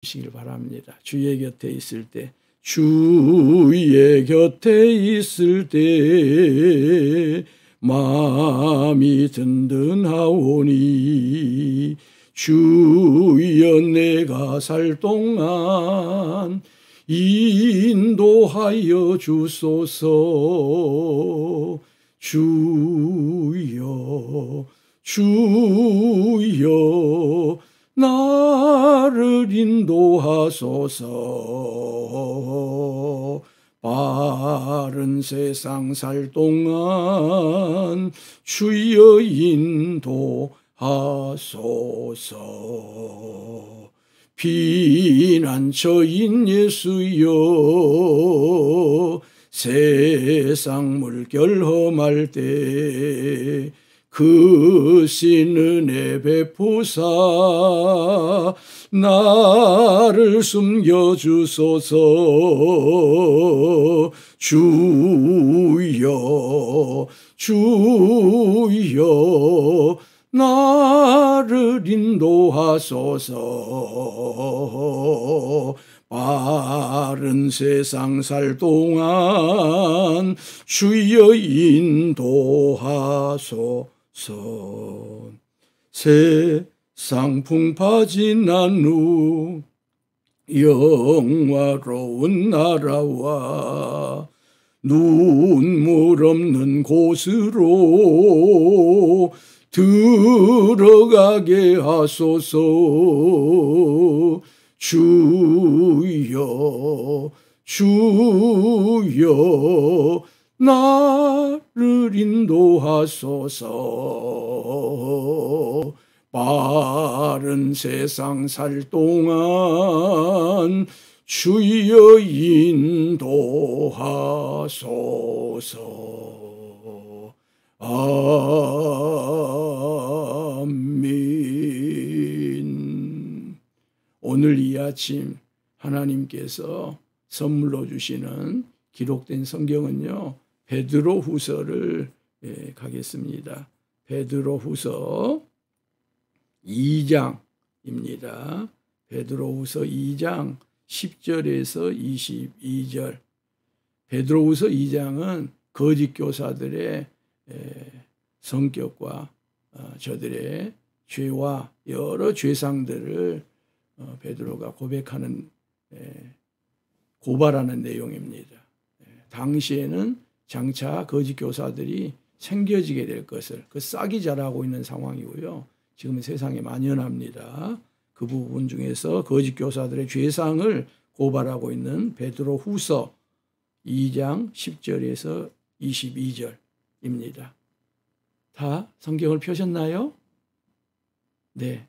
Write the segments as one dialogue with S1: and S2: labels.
S1: 주시길 바랍니다. 주의 곁에 있을 때, 주의 곁에 있을 때 마음이 든든하오니 주여 내가 살 동안 인도하여 주소서. 주여 주여 나를 인도하소서. 바른 세상 살 동안 주여 인도하소서. 피난처인 예수여 세상 물결 험할 때 크신 은혜 베푸사 나를 숨겨주소서. 주여 주여 나를 인도하소서. 바른 세상 살 동안 주여 인도하소서. 세상 풍파 지난 후 영화로운 나라와 눈물 없는 곳으로 들어가게 하소서. 주여 주여 나를 인도하소서. 바른 세상 살 동안 주여 인도하소서. 아멘. 오늘 이 아침 하나님께서 선물로 주시는 기록된 성경은요, 베드로 후서를 가겠습니다. 베드로 후서 2장입니다. 베드로 후서 2장 10절에서 22절. 베드로 후서 2장은 거짓 교사들의 성격과 저들의 죄와 여러 죄상들을 베드로가 고백하는, 고발하는 내용입니다. 당시에는 장차 거짓 교사들이 생겨지게 될 것을, 그 싹이 자라고 있는 상황이고요. 지금은 세상에 만연합니다. 그 부분 중에서 거짓 교사들의 죄상을 고발하고 있는 베드로 후서 2장 10절에서 22절입니다. 다 성경을 펴셨나요? 네.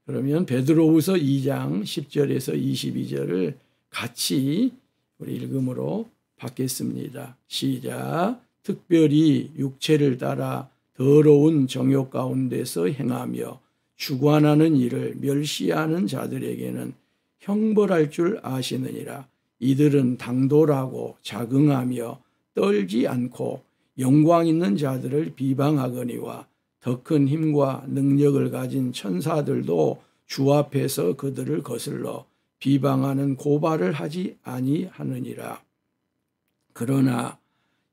S1: 그러면 베드로후서 2장 10절에서 22절을 같이 우리 읽음으로 받겠습니다. 시작. 특별히 육체를 따라 더러운 정욕 가운데서 행하며 주관하는 일을 멸시하는 자들에게는 형벌할 줄 아시느니라. 이들은 당돌하고 자긍하며 떨지 않고 영광 있는 자들을 비방하거니와 더 큰 힘과 능력을 가진 천사들도 주 앞에서 그들을 거슬러 비방하는 고발을 하지 아니하느니라. 그러나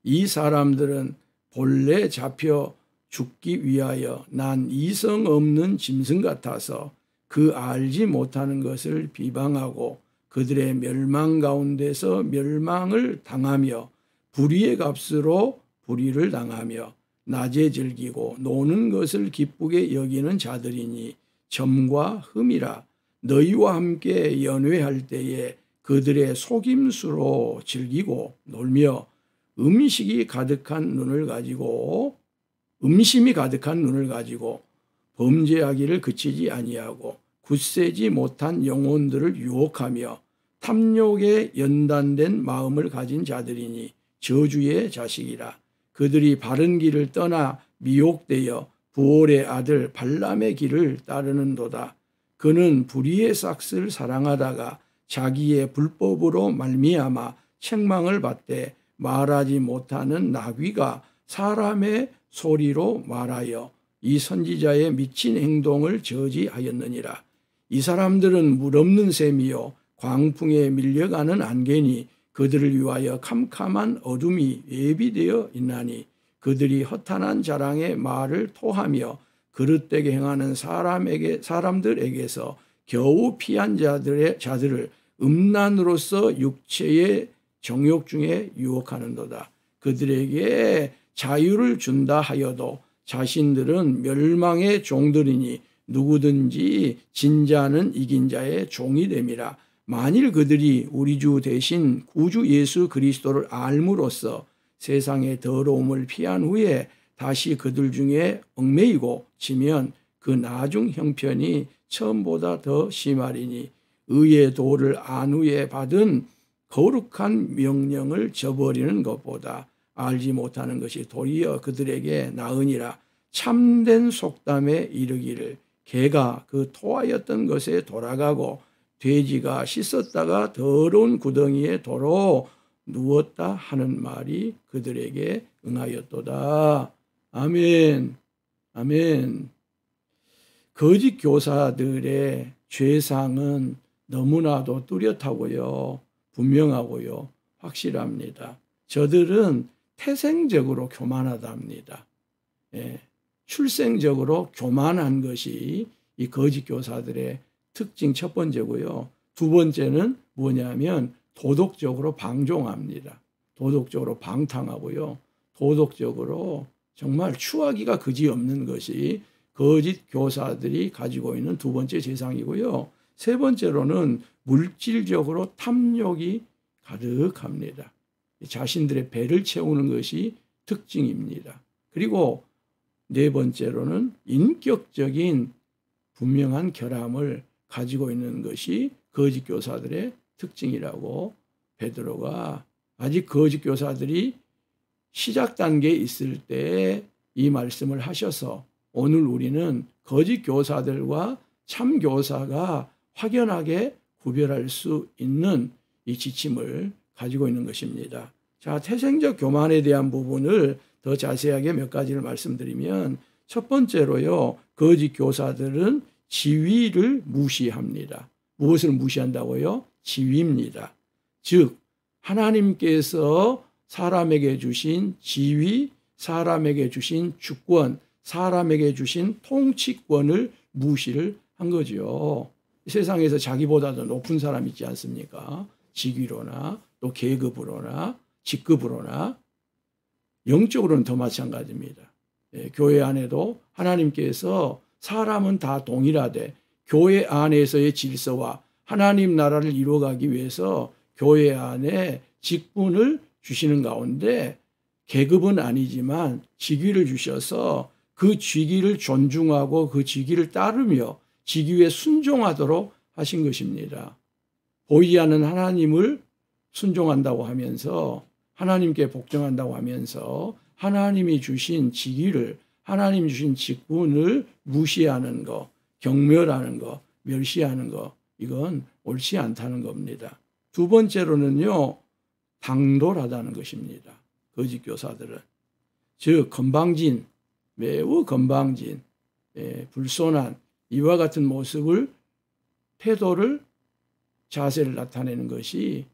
S1: 이 사람들은 본래 잡혀 죽기 위하여 난 이성 없는 짐승 같아서 그 알지 못하는 것을 비방하고 그들의 멸망 가운데서 멸망을 당하며 불의의 값으로 불의를 당하며 낮에 즐기고 노는 것을 기쁘게 여기는 자들이니 점과 흠이라. 너희와 함께 연회할 때에 그들의 속임수로 즐기고 놀며 음심이 가득한 눈을 가지고 범죄하기를 그치지 아니하고 굳세지 못한 영혼들을 유혹하며 탐욕에 연단된 마음을 가진 자들이니 저주의 자식이라. 그들이 바른 길을 떠나 미혹되어 부올의 아들 발람의 길을 따르는도다. 그는 불의의 싹을 사랑하다가 자기의 불법으로 말미암아 책망을 받되 말하지 못하는 나귀가 사람의 소리로 말하여 이 선지자의 미친 행동을 저지하였느니라. 이 사람들은 물 없는 셈이요 광풍에 밀려가는 안개니 그들을 위하여 캄캄한 어둠이 예비되어 있나니 그들이 허탄한 자랑의 말을 토하며 그릇되게 행하는 사람들에게서 겨우 피한 자들을 음란으로서 육체의 정욕 중에 유혹하는도다. 그들에게 자유를 준다 하여도 자신들은 멸망의 종들이니 누구든지 진자는 이긴 자의 종이 됨이라. 만일 그들이 우리 주 대신 구주 예수 그리스도를 알므로써 세상의 더러움을 피한 후에 다시 그들 중에 얽매이고 지면 그 나중 형편이 처음보다 더 심하리니 의의 도를 안 후에 받은 거룩한 명령을 저버리는 것보다 알지 못하는 것이 도리어 그들에게 나으니라. 참된 속담에 이르기를 개가 그 토하였던 것에 돌아가고 돼지가 씻었다가 더러운 구덩이에 도로 누웠다 하는 말이 그들에게 응하였도다. 아멘. 아멘. 거짓 교사들의 죄상은 너무나도 뚜렷하고요. 분명하고요. 확실합니다. 저들은 태생적으로 교만하답니다. 예, 출생적으로 교만한 것이 이 거짓 교사들의 특징 첫 번째고요. 두 번째는 뭐냐면 도덕적으로 방종합니다. 도덕적으로 방탕하고요. 도덕적으로 정말 추하기가 그지없는 것이 거짓 교사들이 가지고 있는 두 번째 죄상이고요. 세 번째로는 물질적으로 탐욕이 가득합니다. 자신들의 배를 채우는 것이 특징입니다. 그리고 네 번째로는 인격적인 분명한 결함을 가지고 있는 것이 거짓 교사들의 특징이라고 베드로가 아직 거짓 교사들이 시작 단계에 있을 때 이 말씀을 하셔서 오늘 우리는 거짓 교사들과 참 교사가 확연하게 구별할 수 있는 이 지침을 가지고 있는 것입니다. 자, 태생적 교만에 대한 부분을 더 자세하게 몇 가지를 말씀드리면 첫 번째로요. 거짓 교사들은 지위를 무시합니다. 무엇을 무시한다고요? 지위입니다. 즉 하나님께서 사람에게 주신 지위, 사람에게 주신 주권, 사람에게 주신 통치권을 무시를 한 거죠. 세상에서 자기보다 더 높은 사람 있지 않습니까? 직위로나 또 계급으로나 직급으로나 영적으로는 더 마찬가지입니다. 교회 안에도 하나님께서 사람은 다 동일하되 교회 안에서의 질서와 하나님 나라를 이루어가기 위해서 교회 안에 직분을 주시는 가운데 계급은 아니지만 직위를 주셔서 그 직위를 존중하고 그 직위를 따르며 직위에 순종하도록 하신 것입니다. 보이지 않는 하나님을 순종한다고 하면서 하나님께 복종한다고 하면서 하나님이 주신 직위를 하나님 주신 직분을 무시하는 것, 경멸하는 것, 멸시하는 것 이건 옳지 않다는 겁니다. 두 번째로는요. 당돌하다는 것입니다. 거짓 교사들은. 즉 건방진, 매우 건방진, 불손한 이와 같은 모습을 태도를 자세를 나타내는 것이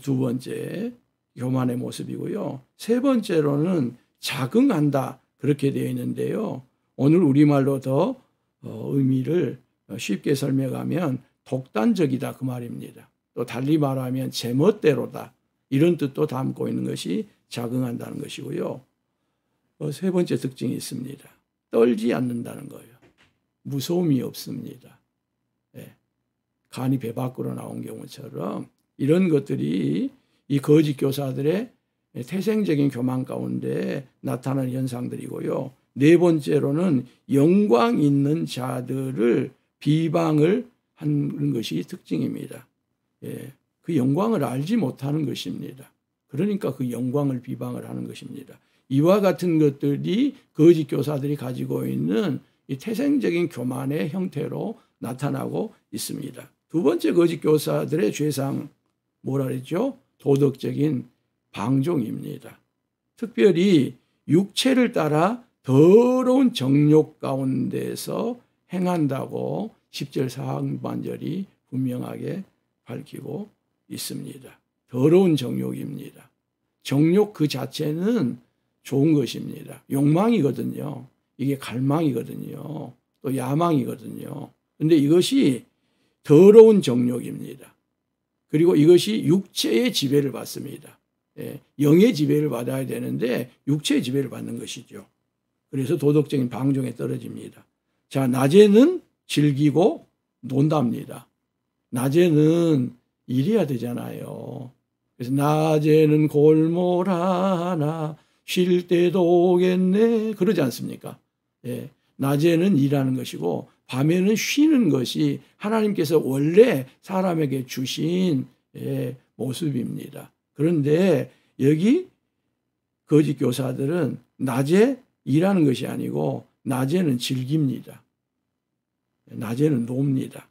S1: 두 번째 교만의 모습이고요. 세 번째로는 자긍한다 그렇게 되어 있는데요. 오늘 우리말로 더 의미를 쉽게 설명하면 독단적이다 그 말입니다. 또 달리 말하면 제멋대로다 이런 뜻도 담고 있는 것이 자긍한다는 것이고요. 세 번째 특징이 있습니다. 떨지 않는다는 거예요. 무서움이 없습니다. 간이 배 밖으로 나온 경우처럼 이런 것들이 이 거짓 교사들의 태생적인 교만 가운데 나타나는 현상들이고요. 네 번째로는 영광 있는 자들을 비방을 하는 것이 특징입니다. 그 영광을 알지 못하는 것입니다. 그러니까 그 영광을 비방을 하는 것입니다. 이와 같은 것들이 거짓 교사들이 가지고 있는 이 태생적인 교만의 형태로 나타나고 있습니다. 두 번째 거짓 교사들의 죄상 뭐라 그랬죠? 도덕적인 방종입니다. 특별히 육체를 따라 더러운 정욕 가운데서 행한다고 10절 상반절이 분명하게 밝히고 있습니다. 더러운 정욕입니다. 정욕 그 자체는 좋은 것입니다. 욕망이거든요. 이게 갈망이거든요. 또 야망이거든요. 그런데 이것이 더러운 정욕입니다. 그리고 이것이 육체의 지배를 받습니다. 영의 지배를 받아야 되는데 육체의 지배를 받는 것이죠. 그래서 도덕적인 방종에 떨어집니다. 자, 낮에는 즐기고 논답니다. 낮에는 일해야 되잖아요. 그래서 낮에는 골몰하나 쉴 때도 오겠네 그러지 않습니까? 낮에는 일하는 것이고 밤에는 쉬는 것이 하나님께서 원래 사람에게 주신 모습입니다. 그런데 여기 거짓 교사들은 낮에 일하는 것이 아니고 낮에는 즐깁니다. 낮에는 놉니다.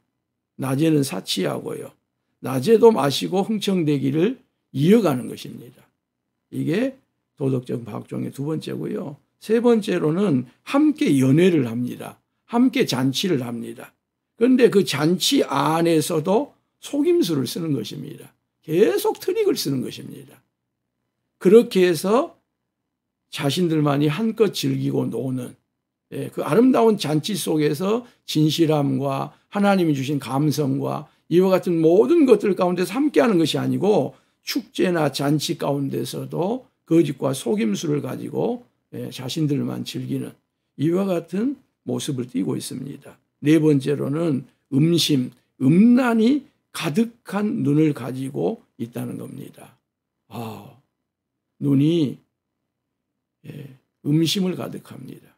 S1: 낮에는 사치하고요. 낮에도 마시고 흥청대기를 이어가는 것입니다. 이게 도덕적 박종의 두 번째고요. 세 번째로는 함께 연회를 합니다. 함께 잔치를 합니다. 그런데 그 잔치 안에서도 속임수를 쓰는 것입니다. 계속 트릭을 쓰는 것입니다. 그렇게 해서 자신들만이 한껏 즐기고 노는 그 아름다운 잔치 속에서 진실함과 하나님이 주신 감성과 이와 같은 모든 것들 가운데서 함께하는 것이 아니고 축제나 잔치 가운데서도 거짓과 속임수를 가지고 자신들만 즐기는 이와 같은 모습을 띠고 있습니다. 네 번째로는 음심, 음란이 가득한 눈을 가지고 있다는 겁니다. 눈이 음심을 가득합니다.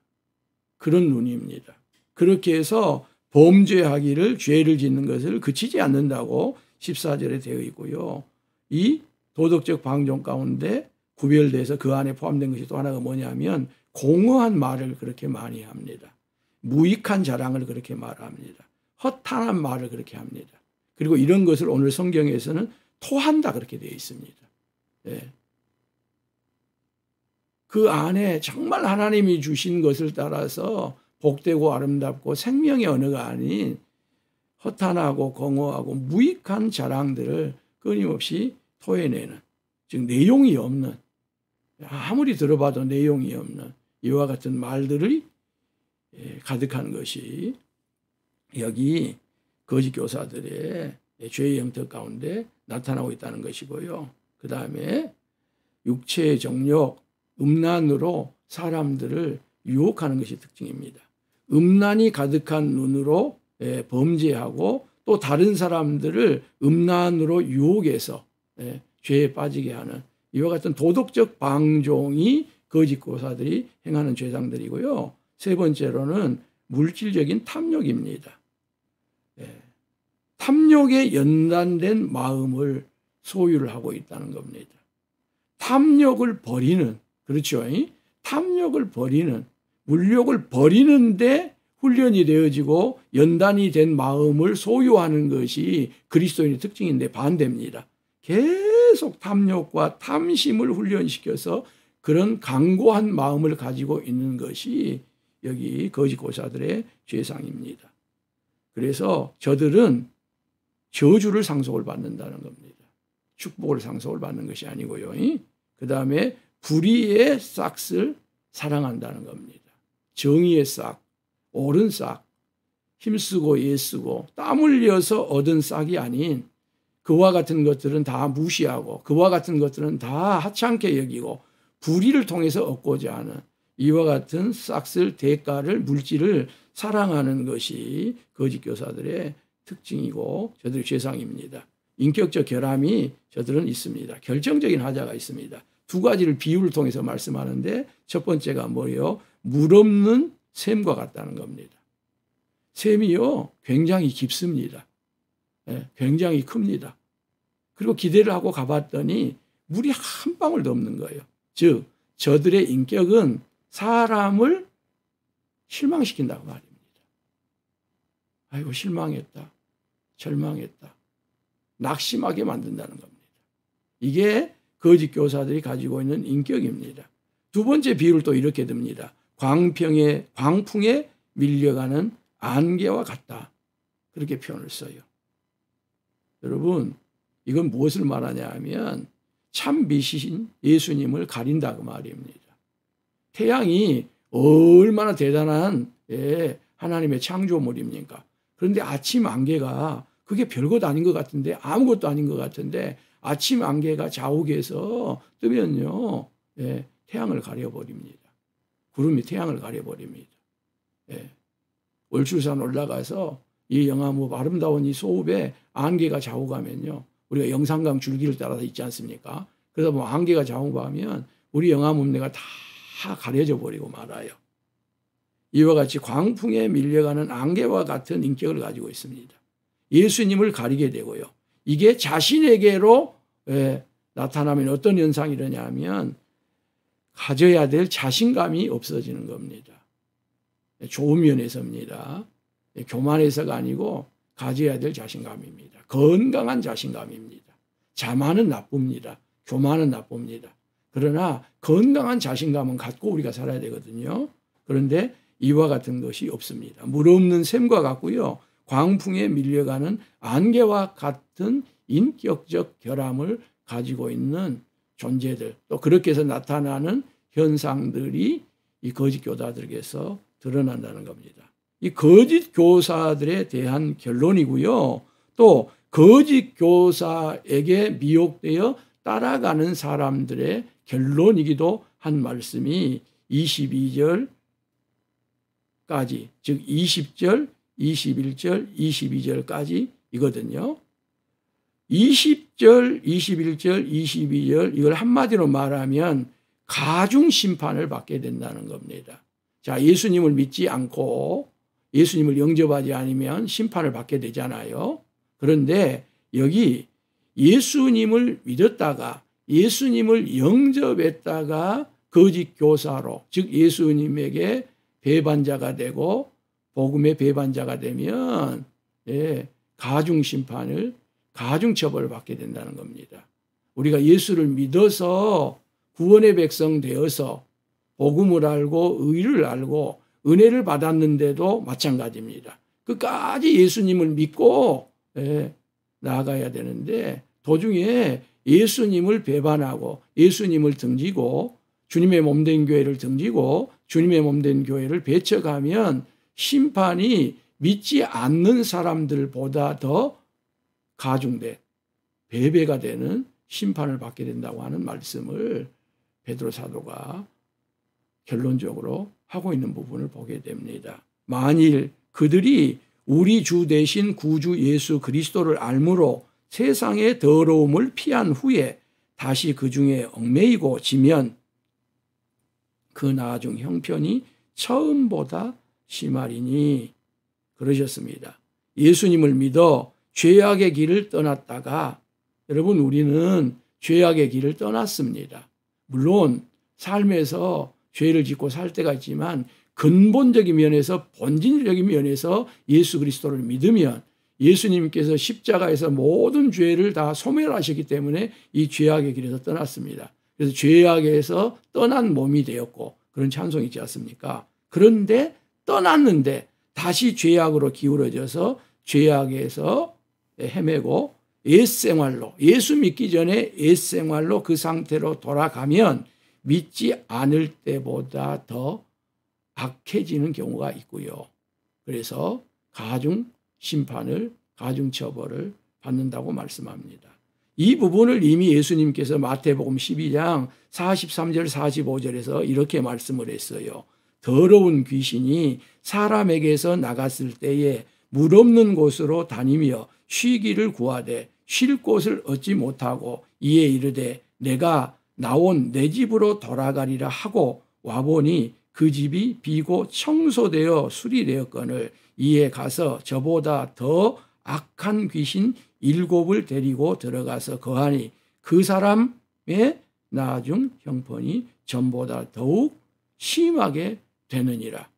S1: 그런 눈입니다. 그렇게 해서 범죄하기를 죄를 짓는 것을 그치지 않는다고 14절에 되어 있고요. 이 도덕적 방종 가운데 구별돼서 그 안에 포함된 것이 또 하나가 뭐냐면 공허한 말을 그렇게 많이 합니다. 무익한 자랑을 그렇게 말합니다. 허탄한 말을 그렇게 합니다. 그리고 이런 것을 오늘 성경에서는 토한다 그렇게 되어 있습니다. 그 안에 정말 하나님이 주신 것을 따라서 복되고 아름답고 생명의 언어가 아닌 허탄하고 공허하고 무익한 자랑들을 끊임없이 토해내는, 즉 내용이 없는, 아무리 들어봐도 내용이 없는 이와 같은 말들이 가득한 것이 여기 거짓 교사들의 죄의 형태 가운데 나타나고 있다는 것이고요. 그 다음에 육체의 정욕, 음란으로 사람들을 유혹하는 것이 특징입니다. 음란이 가득한 눈으로 범죄하고 또 다른 사람들을 음란으로 유혹해서 죄에 빠지게 하는 이와 같은 도덕적 방종이 거짓 교사들이 행하는 죄상들이고요. 세 번째로는 물질적인 탐욕입니다. 탐욕에 연단된 마음을 소유를 하고 있다는 겁니다. 탐욕을 버리는, 그렇죠? 탐욕을 버리는, 물욕을 버리는데 훈련이 되어지고 연단이 된 마음을 소유하는 것이 그리스도인의 특징인데 반대입니다. 계속 탐욕과 탐심을 훈련시켜서 그런 강고한 마음을 가지고 있는 것이 여기 거짓 교사들의 죄상입니다. 그래서 저들은 저주를 상속을 받는다는 겁니다. 축복을 상속을 받는 것이 아니고요. 그 다음에 불의의 싹을 사랑한다는 겁니다. 정의의 싹, 옳은 싹, 힘쓰고 애쓰고 땀 흘려서 얻은 싹이 아닌 그와 같은 것들은 다 무시하고 그와 같은 것들은 다 하찮게 여기고 불의를 통해서 얻고자 하는 이와 같은 싹쓸 대가를, 물질을 사랑하는 것이 거짓 교사들의 특징이고 저들의 죄상입니다. 인격적 결함이 저들은 있습니다. 결정적인 하자가 있습니다. 두 가지를 비유를 통해서 말씀하는데 첫 번째가 뭐예요? 물 없는 샘과 같다는 겁니다. 샘이요 굉장히 깊습니다. 굉장히 큽니다. 그리고 기대를 하고 가봤더니 물이 한 방울도 없는 거예요. 즉 저들의 인격은 사람을 실망시킨다고 말입니다. 아이고 실망했다. 절망했다. 낙심하게 만든다는 겁니다. 이게 거짓 교사들이 가지고 있는 인격입니다. 두 번째 비유를 또 이렇게 듭니다. 광풍에 밀려가는 안개와 같다. 그렇게 표현을 써요. 여러분, 이건 무엇을 말하냐 하면 참 빛이신 예수님을 가린다 그 말입니다. 태양이 얼마나 대단한 하나님의 창조물입니까? 그런데 아침 안개가 그게 별것 아닌 것 같은데, 아무것도 아닌 것 같은데 아침 안개가 자욱해서 뜨면요, 태양을 가려버립니다. 구름이 태양을 가려버립니다. 월출산 올라가서 이 영암읍 아름다운 이 소읍에 안개가 자욱하면요, 우리가 영산강 줄기를 따라서 있지 않습니까? 그러다 보면 안개가 자욱하면 우리 영암읍 내가 다 가려져 버리고 말아요. 이와 같이 광풍에 밀려가는 안개와 같은 인격을 가지고 있습니다. 예수님을 가리게 되고요. 이게 자신에게로 나타나면 어떤 현상이 일어나냐면 가져야 될 자신감이 없어지는 겁니다. 좋은 면에서입니다. 교만해서가 아니고 가져야 될 자신감입니다. 건강한 자신감입니다. 자만은 나쁩니다. 교만은 나쁩니다. 그러나 건강한 자신감은 갖고 우리가 살아야 되거든요. 그런데 이와 같은 것이 없습니다. 물 없는 샘과 같고요. 광풍에 밀려가는 안개와 같은 인격적 결함을 가지고 있는 존재들, 또 그렇게 해서 나타나는 현상들이 이 거짓 교사들에게서 드러난다는 겁니다. 이 거짓 교사들에 대한 결론이고요. 또 거짓 교사에게 미혹되어 따라가는 사람들의 결론이기도 한 말씀이 22절까지, 즉 20절, 21절, 22절까지 이거든요. 20절, 21절, 22절 이걸 한마디로 말하면 가중 심판을 받게 된다는 겁니다. 자, 예수님을 믿지 않고 예수님을 영접하지 않으면 심판을 받게 되잖아요. 그런데 여기 예수님을 믿었다가 예수님을 영접했다가 거짓 교사로, 즉 예수님에게 배반자가 되고 복음의 배반자가 되면 가중 심판을, 가중 처벌을 받게 된다는 겁니다. 우리가 예수를 믿어서 구원의 백성 되어서 복음을 알고 의를 알고 은혜를 받았는데도 마찬가지입니다. 끝까지 예수님을 믿고 나아가야 되는데 도중에 예수님을 배반하고 예수님을 등지고 주님의 몸된 교회를 등지고 주님의 몸된 교회를 배척하면 심판이 믿지 않는 사람들보다 더 가중된 배배가 되는 심판을 받게 된다고 하는 말씀을 베드로 사도가 결론적으로 하고 있는 부분을 보게 됩니다. 만일 그들이 우리 주 대신 구주 예수 그리스도를 알므로 세상의 더러움을 피한 후에 다시 그 중에 얽매이고 지면 그 나중 형편이 처음보다 심하리니 그러셨습니다. 예수님을 믿어 죄악의 길을 떠났다가, 여러분 우리는 죄악의 길을 떠났습니다. 물론 삶에서 죄를 짓고 살 때가 있지만 근본적인 면에서, 본질적인 면에서 예수 그리스도를 믿으면 예수님께서 십자가에서 모든 죄를 다 소멸하셨기 때문에 이 죄악의 길에서 떠났습니다. 그래서 죄악에서 떠난 몸이 되었고 그런 찬송이 있지 않습니까? 그런데 떠났는데 다시 죄악으로 기울어져서 죄악에서 헤매고 옛생활로, 예수 믿기 전에 옛생활로 그 상태로 돌아가면 믿지 않을 때보다 더 악해지는 경우가 있고요. 그래서 가중 심판을, 가중 처벌을 받는다고 말씀합니다. 이 부분을 이미 예수님께서 마태복음 12장 43절 45절에서 이렇게 말씀을 했어요. 더러운 귀신이 사람에게서 나갔을 때에 물 없는 곳으로 다니며 쉬기를 구하되 쉴 곳을 얻지 못하고 이에 이르되 내가 나온 내 집으로 돌아가리라 하고 와보니 그 집이 비고 청소되어 수리되었거늘 이에 가서 저보다 더 악한 귀신 7을 데리고 들어가서 거하니 그 사람의 나중 형편이 전보다 더욱 심하게 되느니라.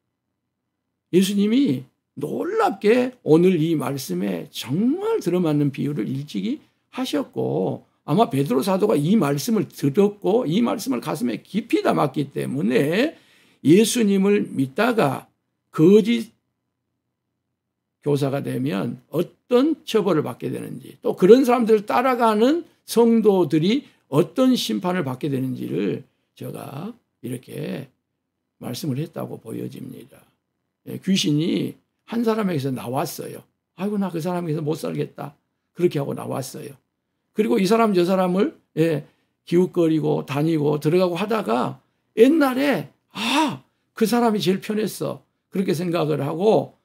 S1: 예수님이 놀랍게 오늘 이 말씀에 정말 들어맞는 비유를 일찍이 하셨고 아마 베드로 사도가 이 말씀을 들었고 이 말씀을 가슴에 깊이 담았기 때문에 예수님을 믿다가 거짓 교사가 되면 어떤 처벌을 받게 되는지, 또 그런 사람들을 따라가는 성도들이 어떤 심판을 받게 되는지를 제가 이렇게 말씀을 했다고 보여집니다. 귀신이 한 사람에게서 나왔어요. 아이고 나 그 사람에게서 못 살겠다. 그렇게 하고 나왔어요. 그리고 이 사람 저 사람을 기웃거리고 다니고 들어가고 하다가 옛날에 그 사람이 제일 편했어. 그렇게 생각을 하고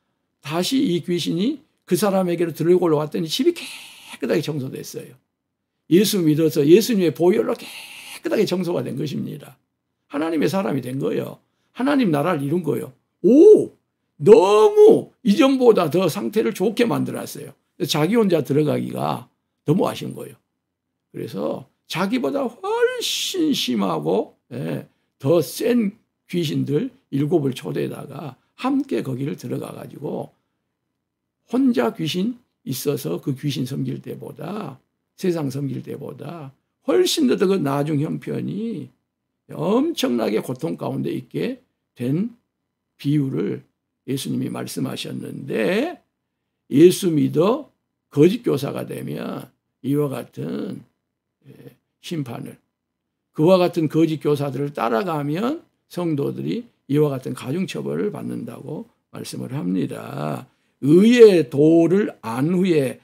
S1: 다시 이 귀신이 그 사람에게로 들어오고 올라왔더니 집이 깨끗하게 청소됐어요. 예수 믿어서 예수님의 보혈로 깨끗하게 청소가 된 것입니다. 하나님의 사람이 된 거예요. 하나님 나라를 이룬 거예요. 너무 이전보다 더 상태를 좋게 만들었어요. 자기 혼자 들어가기가 너무 아쉬운 거예요. 그래서 자기보다 훨씬 심하고 더 센 귀신들 7을 초대에다가 함께 거기를 들어가 가지고 혼자 귀신 있어서 그 귀신 섬길 때보다 세상 섬길 때보다 훨씬 더 그 나중 형편이 엄청나게 고통 가운데 있게 된 비유를 예수님이 말씀하셨는데, 예수 믿어 거짓 교사가 되면 이와 같은 심판을, 그와 같은 거짓 교사들을 따라가면 성도들이 이와 같은 가중처벌을 받는다고 말씀을 합니다. 의의 도를 안 후에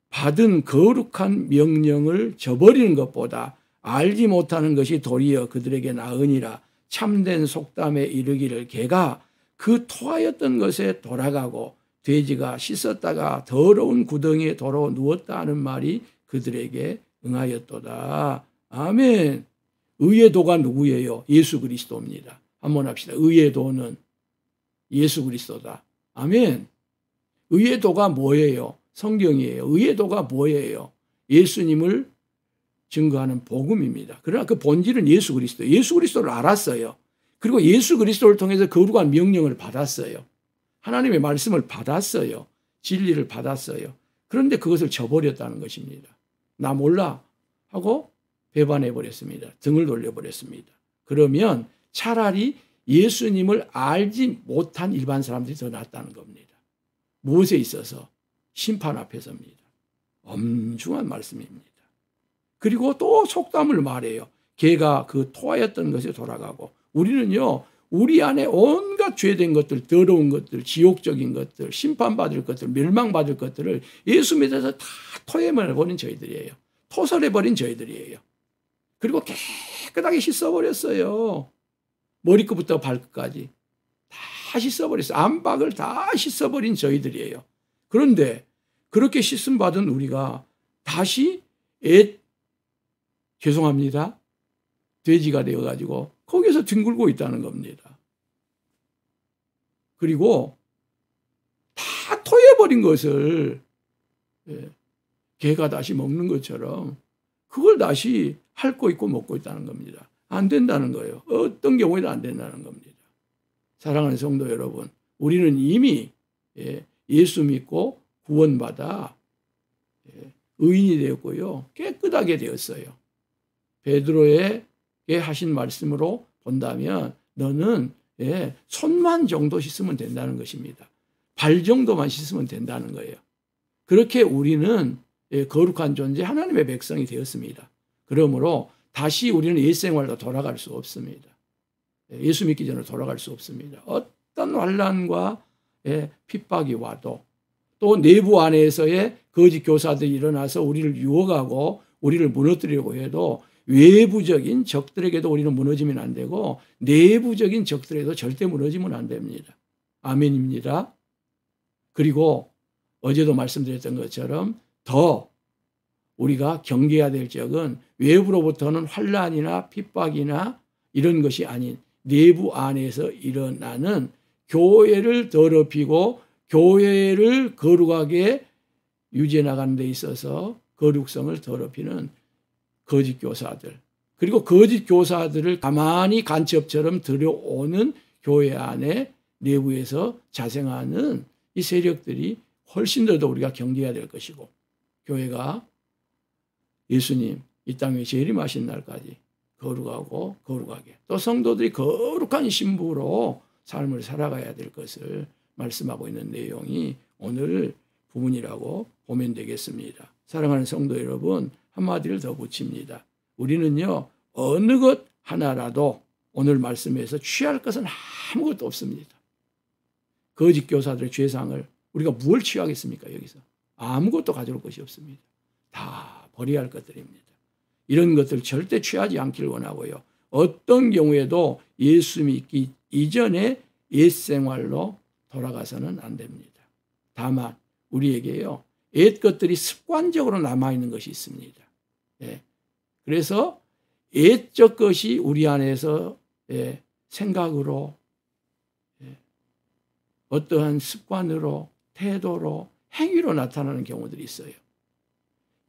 S1: 받은 거룩한 명령을 저버리는 것보다 알지 못하는 것이 도리어 그들에게 나으니라. 참된 속담에 이르기를 개가 그 토하였던 것에 돌아가고 돼지가 씻었다가 더러운 구덩이에 도로 누웠다 하는 말이 그들에게 응하였도다. 아멘. 의의 도가 누구예요? 예수 그리스도입니다. 한번 합시다. 의의 도는 예수 그리스도다. 아멘. 의의 도가 뭐예요? 성경이에요. 의의 도가 뭐예요? 예수님을 증거하는 복음입니다. 그러나 그 본질은 예수 그리스도. 예수 그리스도를 알았어요. 그리고 예수 그리스도를 통해서 거룩한 명령을 받았어요. 하나님의 말씀을 받았어요. 진리를 받았어요. 그런데 그것을 저버렸다는 것입니다. 나 몰라 하고 배반해버렸습니다. 등을 돌려버렸습니다. 그러면 차라리 예수님을 알지 못한 일반 사람들이 더 낫다는 겁니다. 무엇에 있어서? 심판 앞에서입니다. 엄중한 말씀입니다. 그리고 또 속담을 말해요. 개가 그 토하였던 것에 돌아가고, 우리는요, 우리 안에 온갖 죄된 것들, 더러운 것들, 지옥적인 것들, 심판받을 것들, 멸망받을 것들을 예수 믿어서 다 토해버린 저희들이에요. 토설해버린 저희들이에요. 그리고 깨끗하게 씻어버렸어요. 머리끝부터 발끝까지 다 씻어버렸어요. 안박을 다 씻어버린 저희들이에요. 그런데 그렇게 씻음 받은 우리가 다시 죄송합니다. 돼지가 되어가지고 거기서 뒹굴고 있다는 겁니다. 그리고 다 토해버린 것을 개가 다시 먹는 것처럼 그걸 다시 핥고 있고 먹고 있다는 겁니다. 안 된다는 거예요. 어떤 경우에도 안 된다는 겁니다. 사랑하는 성도 여러분, 우리는 이미 예수 믿고 구원받아 의인이 되었고요. 깨끗하게 되었어요. 베드로에게 하신 말씀으로 본다면 너는 손만 정도 씻으면 된다는 것입니다. 발 정도만 씻으면 된다는 거예요. 그렇게 우리는 거룩한 존재 하나님의 백성이 되었습니다. 그러므로 다시 우리는 옛생활로 돌아갈 수 없습니다. 예수 믿기 전에 돌아갈 수 없습니다. 어떤 환난과 핍박이 와도, 또 내부 안에서의 거짓 교사들이 일어나서 우리를 유혹하고 우리를 무너뜨리려고 해도 외부적인 적들에게도 우리는 무너지면 안 되고 내부적인 적들에도 절대 무너지면 안 됩니다. 아멘입니다. 그리고 어제도 말씀드렸던 것처럼 더 우리가 경계해야 될 적은 외부로부터는 환난이나 핍박이나 이런 것이 아닌 내부 안에서 일어나는 교회를 더럽히고 교회를 거룩하게 유지해 나가는 데 있어서 거룩성을 더럽히는 거짓 교사들, 그리고 거짓 교사들을 가만히 간첩처럼 들여오는 교회 안에 내부에서 자생하는 이 세력들이 훨씬 더 우리가 경계해야 될 것이고, 교회가 예수님 이 땅에 재림하신 날까지 거룩하고 거룩하게, 또 성도들이 거룩한 신부로 삶을 살아가야 될 것을 말씀하고 있는 내용이 오늘 부분이라고 보면 되겠습니다. 사랑하는 성도 여러분, 한마디를 더 붙입니다. 우리는요, 어느 것 하나라도 오늘 말씀에서 취할 것은 아무것도 없습니다. 거짓 교사들의 죄상을 우리가 무엇을 취하겠습니까? 여기서 아무것도 가져올 것이 없습니다. 다 버려야 할 것들입니다. 이런 것들 절대 취하지 않기를 원하고요. 어떤 경우에도 예수 믿기 이전에 옛 생활로 돌아가서는 안 됩니다. 다만 우리에게요, 옛 것들이 습관적으로 남아있는 것이 있습니다. 예. 그래서 옛적 것이 우리 안에서 생각으로, 어떠한 습관으로, 태도로, 행위로 나타나는 경우들이 있어요.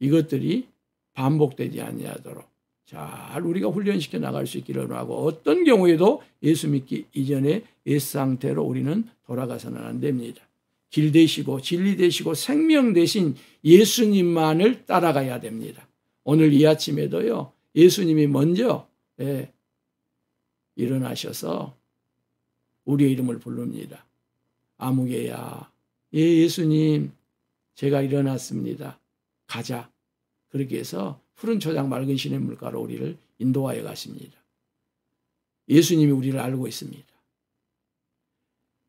S1: 이것들이 반복되지 아니하도록 잘 우리가 훈련시켜 나갈 수 있기를 하고, 어떤 경우에도 예수 믿기 이전에 옛 상태로 우리는 돌아가서는 안 됩니다. 길 되시고 진리 되시고 생명 되신 예수님만을 따라가야 됩니다. 오늘 이 아침에도요, 예수님이 먼저 일어나셔서 우리의 이름을 부릅니다. 아무개야, 예수님, 제가 일어났습니다. 가자. 그렇게 해서 푸른 초장 맑은 시냇물가로 우리를 인도하여 가십니다. 예수님이 우리를 알고 있습니다.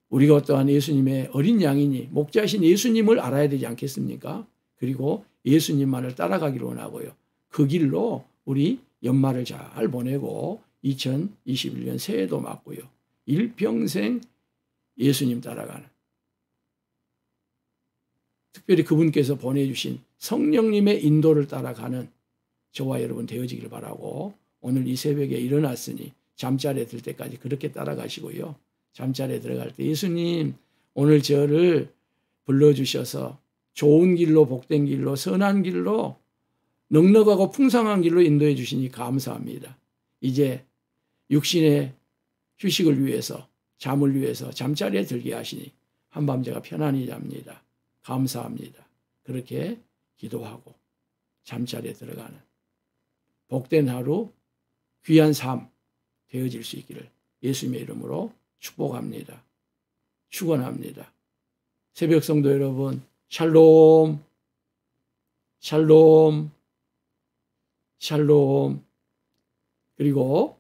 S1: 우리가 어떠한 예수님의 어린 양이니 목자이신 예수님을 알아야 되지 않겠습니까? 그리고 예수님만을 따라가기를 원하고요. 그 길로 우리 연말을 잘 보내고 2021년 새해도 맞고요. 일평생 예수님 따라가는, 특별히 그분께서 보내주신 성령님의 인도를 따라가는 저와 여러분 되어지기를 바라고, 오늘 이 새벽에 일어났으니 잠자리에 들 때까지 그렇게 따라가시고요. 잠자리에 들어갈 때 예수님, 오늘 저를 불러주셔서 좋은 길로, 복된 길로, 선한 길로, 넉넉하고 풍성한 길로 인도해 주시니 감사합니다. 이제 육신의 휴식을 위해서, 잠을 위해서 잠자리에 들게 하시니 한밤 제가 편안히 잡니다. 감사합니다. 그렇게 기도하고 잠자리에 들어가는 복된 하루, 귀한 삶 되어질 수 있기를 예수님의 이름으로 축복합니다. 축원합니다. 새벽 성도 여러분, 샬롬, 샬롬, 샬롬. 그리고